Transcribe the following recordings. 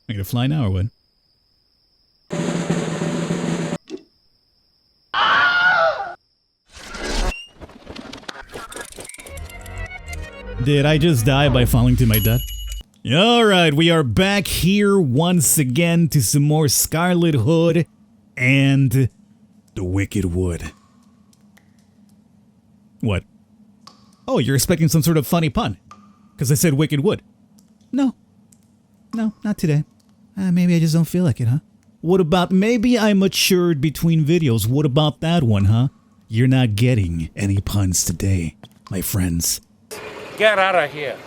I gonna fly now or what? Did I just die by falling to my death? Alright, we are back here once again to some more Scarlet Hood and the Wicked Wood. What? Oh, you're expecting some sort of funny pun? Because I said Wicked Wood. No. No, not today. Maybe I just don't feel like it, huh? What about maybe I matured between videos? What about that one, huh? You're not getting any puns today, my friends. Get out of here.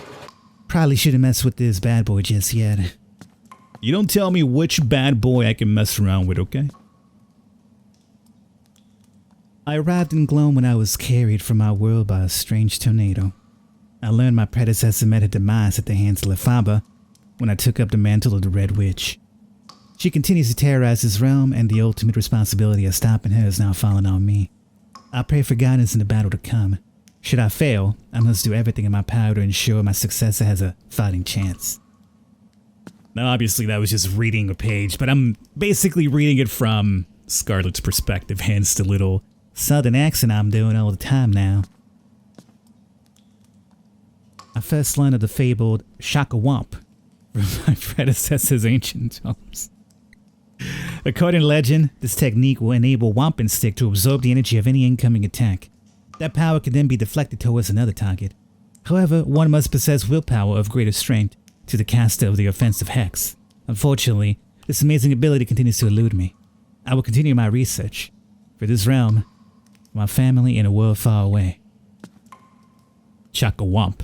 Probably shouldn't mess with this bad boy just yet. You don't tell me which bad boy I can mess around with, okay? I arrived in Gloam when I was carried from our world by a strange tornado. I learned my predecessor met her demise at the hands of Lefaba when I took up the mantle of the Red Witch. She continues to terrorize this realm, and the ultimate responsibility of stopping her is now falling on me. I pray for guidance in the battle to come. Should I fail, I must do everything in my power to ensure my successor has a fighting chance. Now, obviously, that was just reading a page, but I'm basically reading it from Scarlet's perspective, hence the little southern accent I'm doing all the time now. I first learned of the fabled Shaka-Womp from my predecessor's ancient tomes. According to legend, this technique will enable Whomping Stick to absorb the energy of any incoming attack. That power can then be deflected towards another target. However, one must possess willpower of greater strength to the caster of the offensive hex. Unfortunately, this amazing ability continues to elude me. I will continue my research for this realm, my family in a world far away. Chaka-Womp.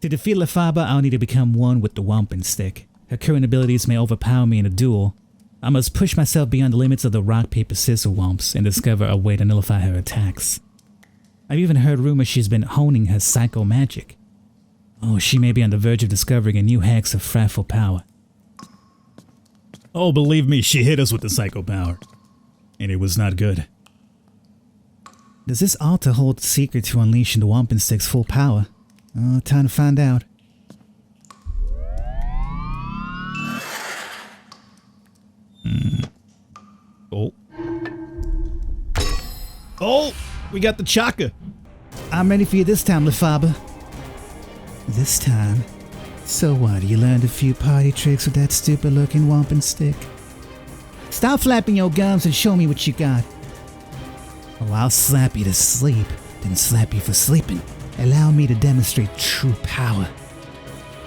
To defeat Lefaba, I'll need to become one with the Whomping Stick. Her current abilities may overpower me in a duel. I must push myself beyond the limits of the rock, paper, scissors whomps and discover a way to nullify her attacks. I've even heard rumors she's been honing her psycho magic. Oh, she may be on the verge of discovering a new hex of frightful power. Oh, believe me, she hit us with the psycho power. And it was not good. Does this altar hold the secret to unleashing the Whomping Stick's full power? Time to find out. Oh. Oh! We got the Chaka! I'm ready for you this time, Lefaba. This time? So what, you learned a few party tricks with that stupid-looking Whomping Stick? Stop flapping your gums and show me what you got. Oh, I'll slap you to sleep, then slap you for sleeping. Allow me to demonstrate true power.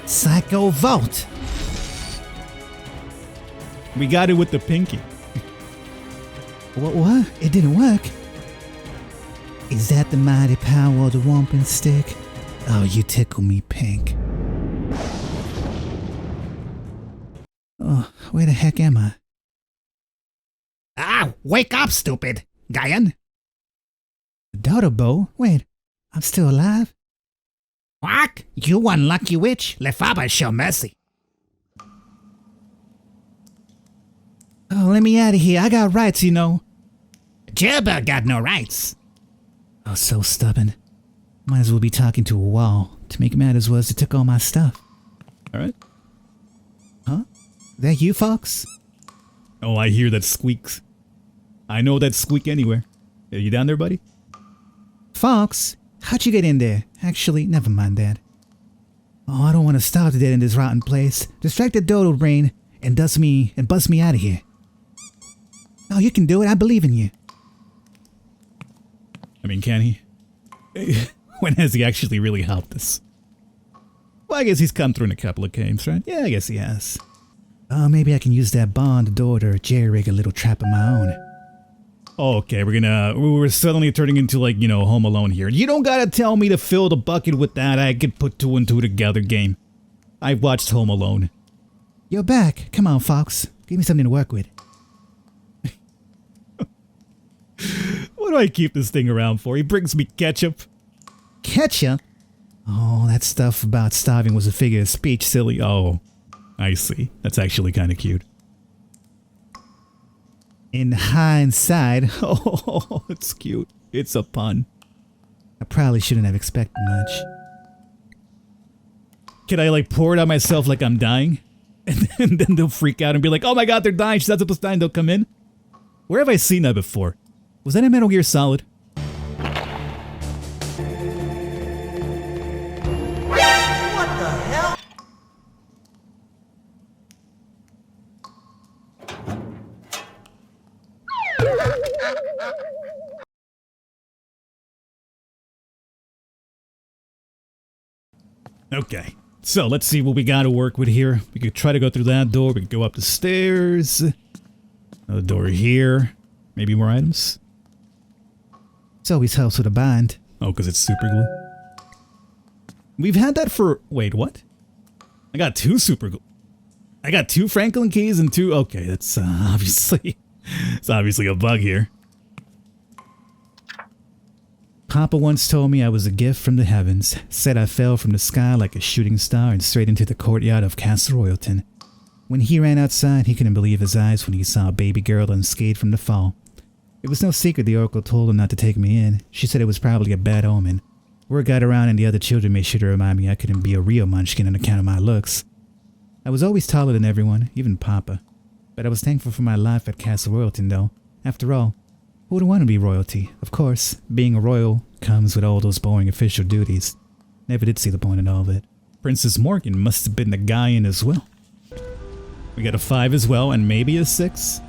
Psycho Vault! We got it with the pinky. What? It didn't work? Is that the mighty power of the Whomping Stick? Oh, you tickle me pink. Oh, where the heck am I? Ah, wake up, stupid! Guyan? Dodobo? Wait, I'm still alive? What? You unlucky witch! Lefaba show mercy. Oh, let me out of here. I got rights, you know. Gerber got no rights. Oh, so stubborn. Might as well be talking to a wall. To make matters worse, it took all my stuff. Alright. Huh? That you, Fox? Oh, I hear that squeaks. I know that squeak anywhere. Are you down there, buddy? Fox? How'd you get in there? Actually, never mind that. Oh, I don't want to starve to death in this rotten place. Distract the dodo brain and bust me out of here. Oh, you can do it. I believe in you. I mean, can he? When has he actually really helped us? Well, I guess he's come through in a couple of games, right? Yeah, I guess he has. Oh, maybe I can use that bond door to jerry-rig a little trap of my own. Oh, okay, we're suddenly turning into, like, you know, Home Alone here. You don't gotta tell me to fill the bucket with that. I could put two and two together game. I've watched Home Alone. You're back. Come on, Fox. Give me something to work with. What do I keep this thing around for? He brings me ketchup. Ketchup? Oh, that stuff about starving was a figure of speech, silly. Oh, I see. That's actually kind of cute. In hindsight, Oh, it's cute. It's a pun. I probably shouldn't have expected much. Can I, like, pour it on myself like I'm dying? And then they'll freak out and be like, oh my god, they're dying, she's not supposed to die, and they'll come in. Where have I seen that before? Was that in Metal Gear Solid? Okay, so let's see what we got to work with here. We could try to go through that door. We could go up the stairs. Another door here. Maybe more items. It always helps with a bind. Oh, because it's super glue. We've had that for... Wait, what? I got 2 super glue. I got 2 Franklin keys and 2... Okay, that's obviously... It's obviously a bug here. Papa once told me I was a gift from the heavens, said I fell from the sky like a shooting star and straight into the courtyard of Castle Royalton. When he ran outside, he couldn't believe his eyes when he saw a baby girl unscathed from the fall. It was no secret the oracle told him not to take me in. She said it was probably a bad omen. Word got around and the other children made sure to remind me I couldn't be a real Munchkin on account of my looks. I was always taller than everyone, even Papa. But I was thankful for my life at Castle Royalton though. After all, who would want to be royalty? Of course, being a royal comes with all those boring official duties. Never did see the point in all of it. Princess Morgan must have been the guy in as well. We got a 5 as well, and maybe a 6.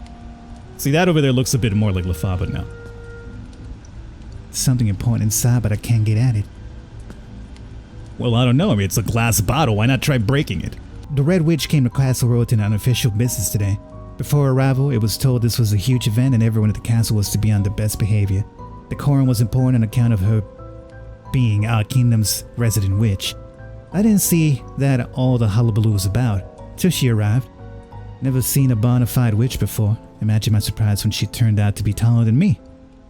See, that over there looks a bit more like Lafaba now. Something important inside, but I can't get at it. Well, I don't know. I mean, it's a glass bottle. Why not try breaking it? The Red Witch came to Castle Royalton on official business today. Before arrival, it was told this was a huge event and everyone at the castle was to be on their best behavior. Decorum was important on account of her being our kingdom's resident witch. I didn't see that all the hullabaloo was about till she arrived. Never seen a bona fide witch before. Imagine my surprise when she turned out to be taller than me.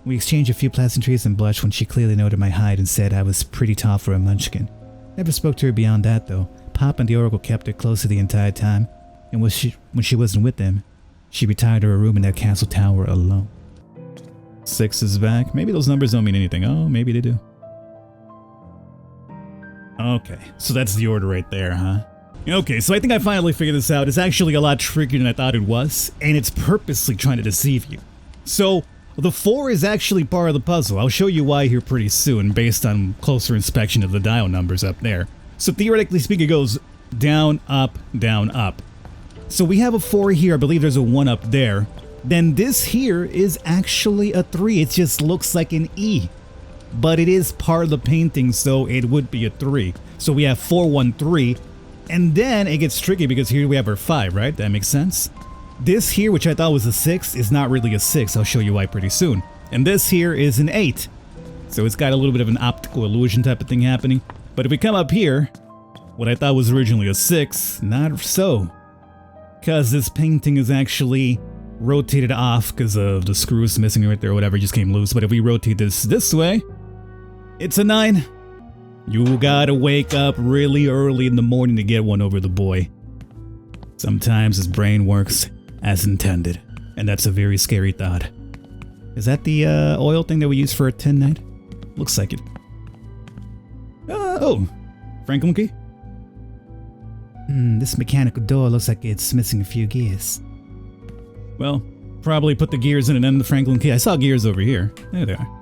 We exchanged a few pleasantries and blushed when she clearly noted my height and said I was pretty tall for a Munchkin. Never spoke to her beyond that though. Pop and the Oracle kept her closer the entire time, and when she wasn't with them, she retired to her room in their castle tower alone. 6 is back. Maybe those numbers don't mean anything. Oh, maybe they do. Okay, so that's the order right there, huh? Okay, so I think I finally figured this out. It's actually a lot trickier than I thought it was, and it's purposely trying to deceive you. So, the 4 is actually part of the puzzle. I'll show you why here pretty soon, based on closer inspection of the dial numbers up there. So theoretically speaking, it goes down, up, down, up. So we have a 4 here. I believe there's a 1 up there. Then this here is actually a 3. It just looks like an E. But it is part of the painting, so it would be a 3. So we have 4, 1, 3. And then it gets tricky because here we have our 5, right? That makes sense? This here, which I thought was a 6, is not really a 6. I'll show you why pretty soon. And this here is an 8. So it's got a little bit of an optical illusion type of thing happening. But if we come up here, what I thought was originally a 6, not so. Because this painting is actually rotated off because of the screws missing right there or whatever just came loose. But if we rotate this way, it's a 9. You gotta wake up really early in the morning to get one over the boy. Sometimes his brain works as intended, and that's a very scary thought. Is that the oil thing that we use for a 10 night? Looks like it. Oh, Franklin key? This mechanical door looks like it's missing a few gears. Well, probably put the gears in and then the Franklin key. I saw gears over here. There they are.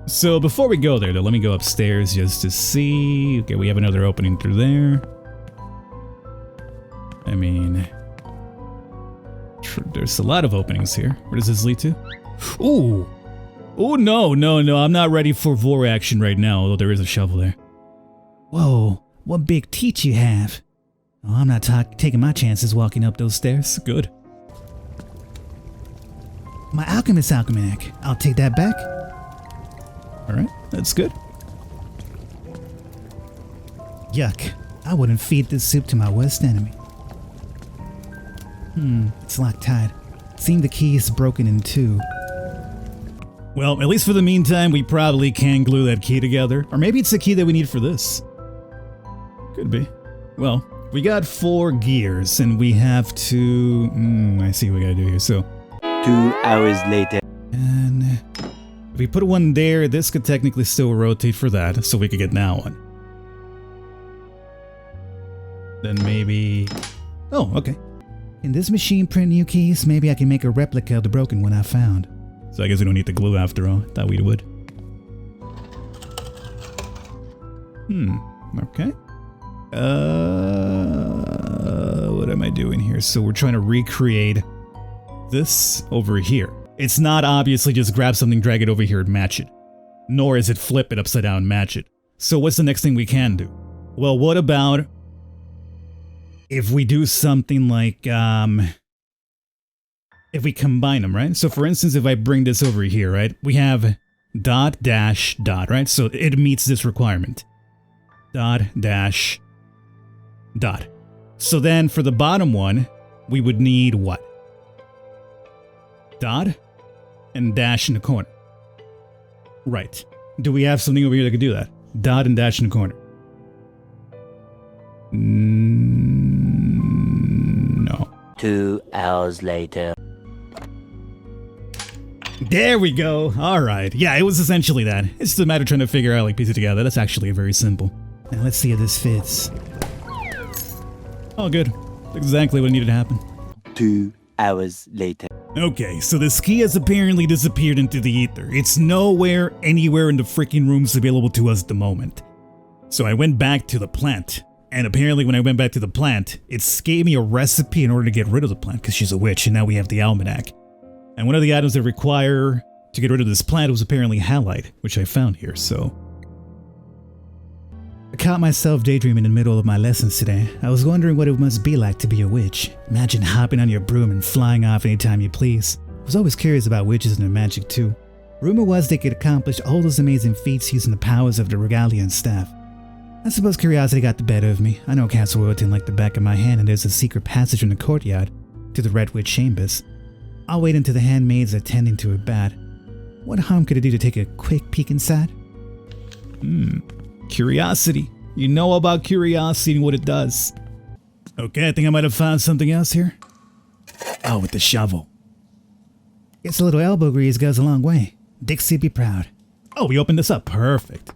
So before we go there though, let me go upstairs just to see. Okay, we have another opening through there. I mean, there's a lot of openings here. Where does this lead to? Ooh! Oh no, I'm not ready for vor action right now, although there is a shovel there. Whoa, what big teeth you have. Oh, I'm not taking my chances walking up those stairs. Good. My alchemist alchemaniac. I'll take that back. Alright, that's good. Yuck. I wouldn't feed this soup to my worst enemy. It's locked tight. Seems the key is broken in 2. Well, at least for the meantime, we probably can glue that key together. Or maybe it's the key that we need for this. Could be. Well, we got 4 gears, and we have to... I see what we gotta do here, so... 2 hours later. And... if we put one there, this could technically still rotate for that, so we could get that one. Then maybe... Oh, okay. Can this machine print new keys? Maybe I can make a replica of the broken one I found. So I guess we don't need the glue after all. Thought we would. Okay. What am I doing here? So we're trying to recreate this over here. It's not obviously just grab something, drag it over here and match it. Nor is it flip it upside down and match it. So what's the next thing we can do? Well, what about if we do something like, if we combine them, right? So for instance, if I bring this over here, right? We have dot dash dot, right? So it meets this requirement. Dot dash dot. So then for the bottom one, we would need what? Dot and dash in the corner. Right. Do we have something over here that could do that? Dot and dash in the corner. No. 2 hours later. There we go. All right. Yeah, it was essentially that. It's just a matter of trying to figure out, like, piece it together. That's actually very simple. Now let's see if this fits. Oh, good. Exactly what needed to happen. 2 hours later. Okay, so the ski has apparently disappeared into the ether. It's nowhere, anywhere in the freaking rooms available to us at the moment. So I went back to the plant. And apparently when I went back to the plant, it gave me a recipe in order to get rid of the plant because she's a witch, and now we have the almanac. And one of the items that require to get rid of this plant was apparently halite, which I found here, so... I caught myself daydreaming in the middle of my lessons today. I was wondering what it must be like to be a witch. Imagine hopping on your broom and flying off anytime you please. I was always curious about witches and their magic too. Rumor was they could accomplish all those amazing feats using the powers of the regalia and staff. I suppose curiosity got the better of me. I know Castle Royalton like the back of my hand, and there's a secret passage from the courtyard to the Red Witch Chambers. I'll wait until the handmaids are tending to her bat. What harm could it do to take a quick peek inside? Curiosity. You know about curiosity and what it does. Okay, I think I might have found something else here. Oh, with the shovel. Guess a little elbow grease goes a long way. Dixie be proud. Oh, we opened this up. Perfect.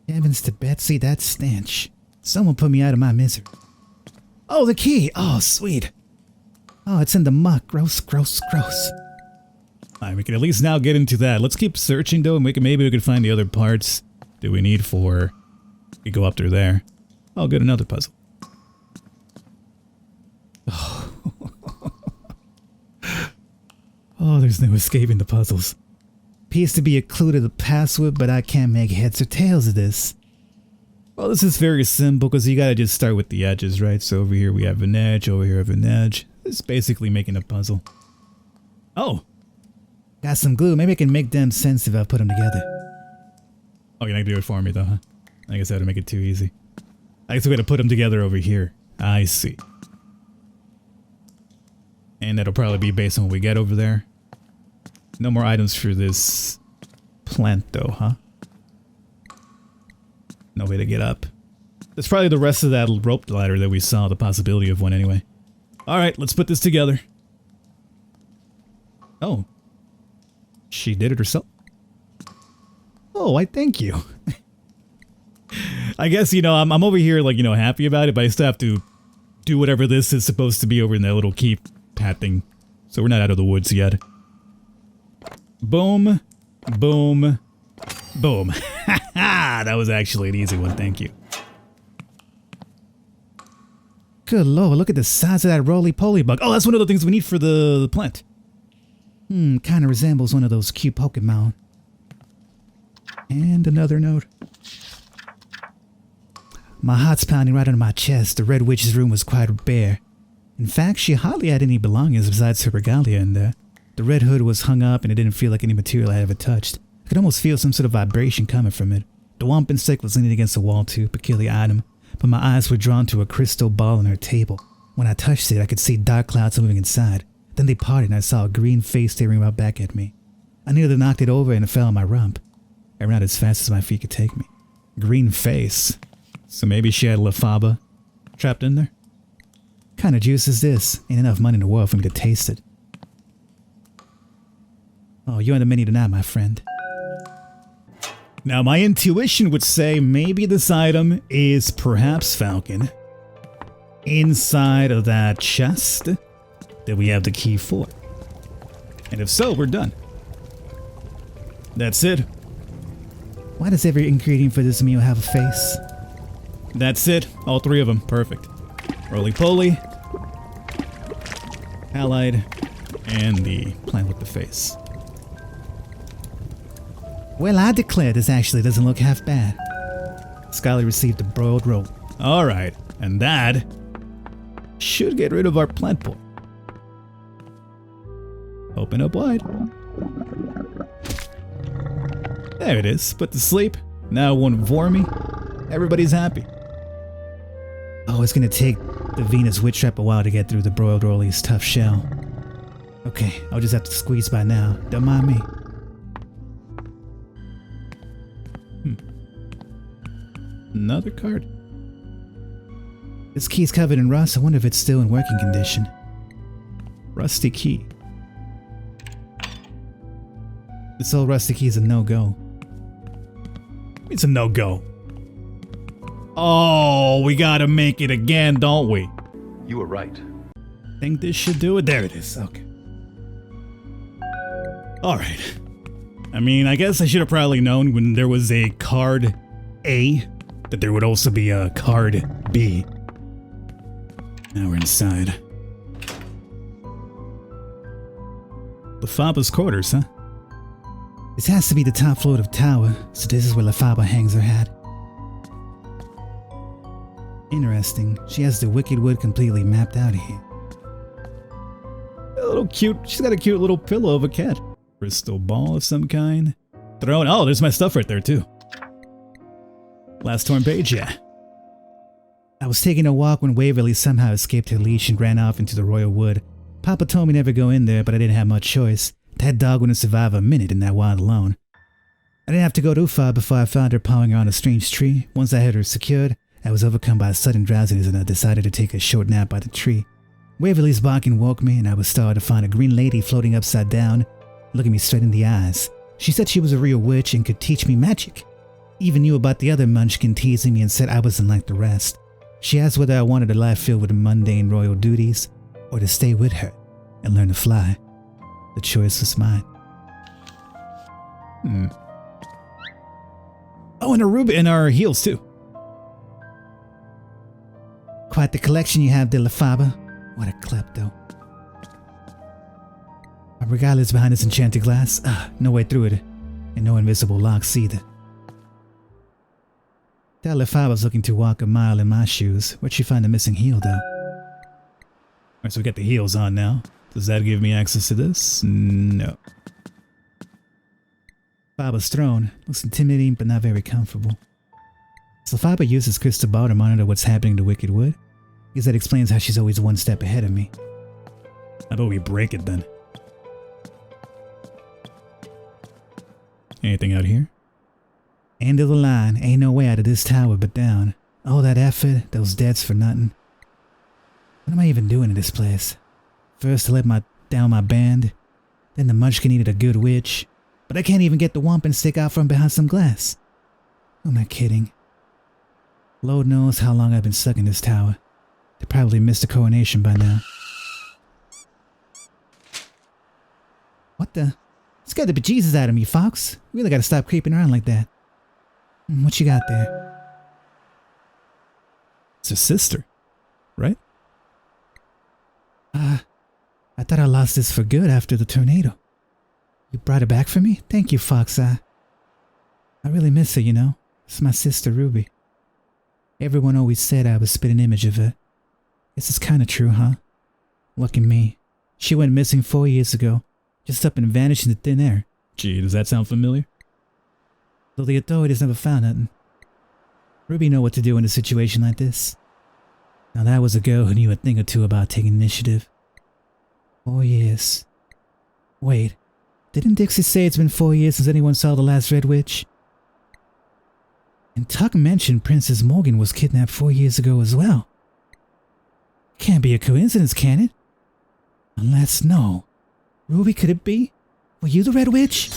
Heavens to Betsy, that stench. Someone put me out of my misery. Oh, the key. Oh, sweet. Oh, it's in the muck. Gross, gross, gross. Alright, we can at least now get into that. Let's keep searching though, and maybe we can find the other parts that we need for... We go up through there. Oh, good, another puzzle. Oh, there's no escaping the puzzles. Appears to be a clue to the password, but I can't make heads or tails of this. Well, this is very simple because you gotta just start with the edges, right? So over here we have an edge, over here we have an edge. It's basically making a puzzle. Oh! Got some glue. Maybe I can make them sense if I put them together. Oh, you're not gonna do it for me though, huh? I guess I had to make it too easy. I guess we gotta put them together over here. I see. And that'll probably be based on what we get over there. No more items for this plant though, huh? No way to get up. That's probably the rest of that rope ladder that we saw, the possibility of one anyway. Alright, let's put this together. Oh. She did it herself. Oh, I thank you. I guess, you know, I'm over here, like, you know, happy about it, but I still have to do whatever this is supposed to be over in that little keypad thing. So we're not out of the woods yet. Boom. Boom. Boom. That was actually an easy one, thank you. Good lord, look at the size of that roly-poly bug. Oh, that's one of the things we need for the plant. Kinda resembles one of those cute Pokemon. And another note. My heart's pounding right under my chest. The Red Witch's room was quite bare. In fact, she hardly had any belongings besides her regalia in there. The red hood was hung up and it didn't feel like any material I had ever touched. I could almost feel some sort of vibration coming from it. The womp insect was leaning against the wall too, peculiar item, but my eyes were drawn to a crystal ball on her table. When I touched it, I could see dark clouds moving inside. Then they parted and I saw a green face staring right back at me. I nearly knocked it over and it fell on my rump. I ran as fast as my feet could take me. Green face. So maybe she had Lafaba trapped in there? Kind of juice is this? Ain't enough money in the world for me to taste it. Oh, you're on the menu tonight, my friend. Now, my intuition would say maybe this item is perhaps Falcon. inside of that chest that we have the key for? And if so, we're done. That's it. Why does every ingredient for this meal have a face? That's it. All 3 of them. Perfect. Roly-poly, allied, and the plant with the face. Well, I declare this actually doesn't look half bad. Scarlet received a broiled roll. Alright, and that should get rid of our plant port. Open up wide. There it is. Put to sleep. Now it won't vor me. Everybody's happy. Oh, it's gonna take the Venus witch trap a while to get through the broiled rolly's tough shell. Okay, I'll just have to squeeze by now. Don't mind me. Another card. This key's covered in rust. I wonder if it's still in working condition. Rusty key. This old rusty key is a no-go. It's a no-go. Oh, we gotta make it again, don't we? You were right. Think this should do it? There it is. Okay. Alright. I mean, I guess I should have probably known when there was a card A that there would also be a card B. Now we're inside. Lefaba's quarters, huh? This has to be the top floor of the tower, so this is where Lefaba hangs her hat. Interesting. She has the Wicked Wood completely mapped out here. A little cute. She's got a cute little pillow of a cat. Crystal ball of some kind. Throne. Oh, there's my stuff right there, too. Last torn page, yeah. I was taking a walk when Waverly somehow escaped her leash and ran off into the Royal Wood. Papa told me never go in there, but I didn't have much choice. That dog wouldn't survive a minute in that wild alone. I didn't have to go too far before I found her pawing around a strange tree. Once I had her secured, I was overcome by a sudden drowsiness and I decided to take a short nap by the tree. Waverly's barking woke me and I was startled to find a green lady floating upside down, looking me straight in the eyes. She said she was a real witch and could teach me magic. Even knew about the other Munchkin teasing me and said I wasn't like the rest. She asked whether I wanted a life filled with mundane royal duties or to stay with her and learn to fly. The choice was mine. Oh, and a ruby and our heels too. Quite the collection you have, de Lefaba. What a klepto. My regalia is behind this enchanted glass. No way through it. And no invisible locks either. That Lefaba's looking to walk a mile in my shoes. Where'd she find the missing heel, though? Alright, so we got the heels on now. Does that give me access to this? No. Faba's throne looks intimidating but not very comfortable. So Faba uses crystal ball to monitor what's happening to Wicked Wood. Because that explains how she's always one step ahead of me. How about we break it then? Anything out here? End of the line. Ain't no way out of this tower but down. All that effort, those debts for nothing. What am I even doing in this place? First I let down my band, then the Munchkin needed a good witch, but I can't even get the wampum stick out from behind some glass. Who am I kidding? Lord knows how long I've been stuck in this tower. They probably missed the coronation by now. What the? Scared the bejesus out of me, Fox. You really gotta stop creeping around like that. What you got there? It's her sister, right? I thought I lost this for good after the tornado. You brought it back for me? Thank you, Fox. I really miss her, you know. It's my sister, Ruby. Everyone always said I was spit an image of her. Guess it's kinda true, huh? Lucky me. She went missing 4 years ago. Just up and vanished into thin air. Gee, does that sound familiar? Though the authorities never found nothing. Ruby know what to do in a situation like this. Now that was a girl who knew a thing or two about taking initiative. 4 years. Wait, didn't Dixie say it's been 4 years since anyone saw the last Red Witch? And Tuck mentioned Princess Morgan was kidnapped 4 years ago as well. Can't be a coincidence, can it? Unless, no. Ruby, could it be? Were you the Red Witch?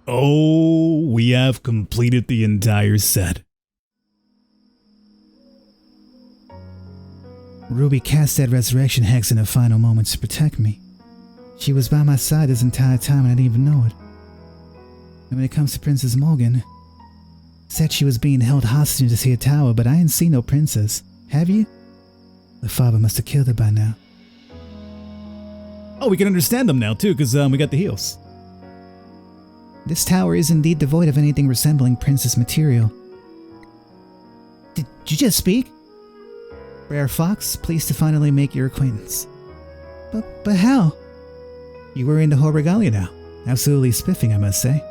Oh, we have completed the entire set. Ruby cast that resurrection hex in her final moments to protect me. She was by my side this entire time and I didn't even know it. And when it comes to Princess Morgan, said she was being held hostage in this here tower, but I ain't seen no princess. Have you? The father must have killed her by now. Oh, we can understand them now too, because we got the heals. This tower is indeed devoid of anything resembling princess material. Did you just speak? Rare Fox, pleased to finally make your acquaintance. But how? You were into whole regalia now. Absolutely spiffing, I must say.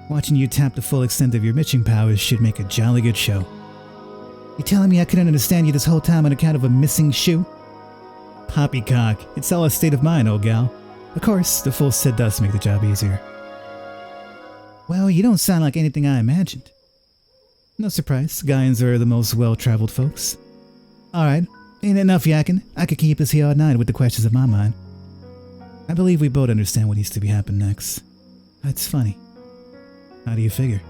Watching you tap the full extent of your mitching powers should make a jolly good show. You telling me I couldn't understand you this whole time on account of a missing shoe? Poppycock, it's all a state of mind, old gal. Of course, the full set does make the job easier. Well, you don't sound like anything I imagined. No surprise, Gaians are the most well-traveled folks. Alright, ain't enough yakking. I could keep us here all night with the questions of my mind. I believe we both understand what needs to be happening next. That's funny. How do you figure?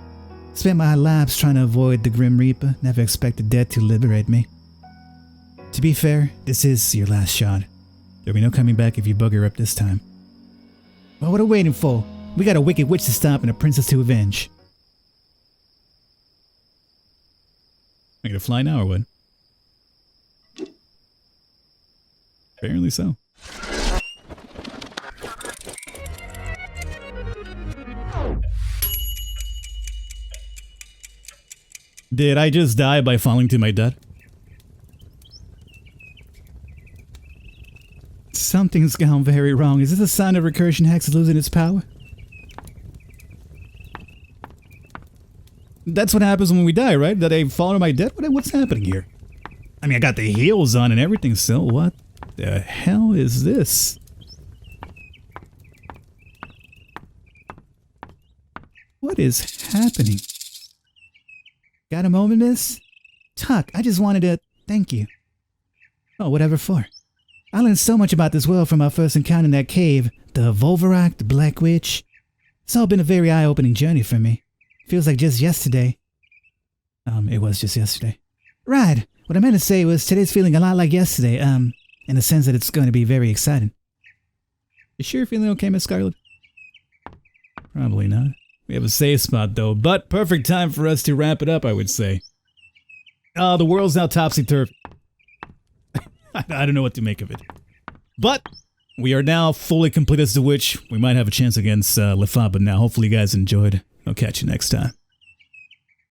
Spent my lives trying to avoid the Grim Reaper, never expected death to liberate me. To be fair, this is your last shot. There'll be no coming back if you bugger up this time. Well, what are we waiting for? We got a wicked witch to stop and a princess to avenge. Are you gonna fly now or what? Apparently so. Did I just die by falling to my death? Something's gone very wrong. Is this a sign of recursion hex losing its power? That's what happens when we die, right? That I fall to my death? What's happening here? I mean, I got the heals on and everything still. What the hell is this? What is happening? Got a moment, miss? Tuck, I just wanted to thank you. Oh, whatever for. I learned so much about this world from our first encounter in that cave. The Volvarak, the Black Witch. It's all been a very eye-opening journey for me. Feels like just yesterday. It was just yesterday. Right. What I meant to say was today's feeling a lot like yesterday, in the sense that it's going to be very exciting. You sure you're feeling okay, Miss Scarlet? Probably not. We have a safe spot though, but perfect time for us to wrap it up, I would say. The world's now topsy-turvy. I don't know what to make of it. But we are now fully complete as the witch. We might have a chance against Lefab, but now hopefully you guys enjoyed. I'll catch you next time.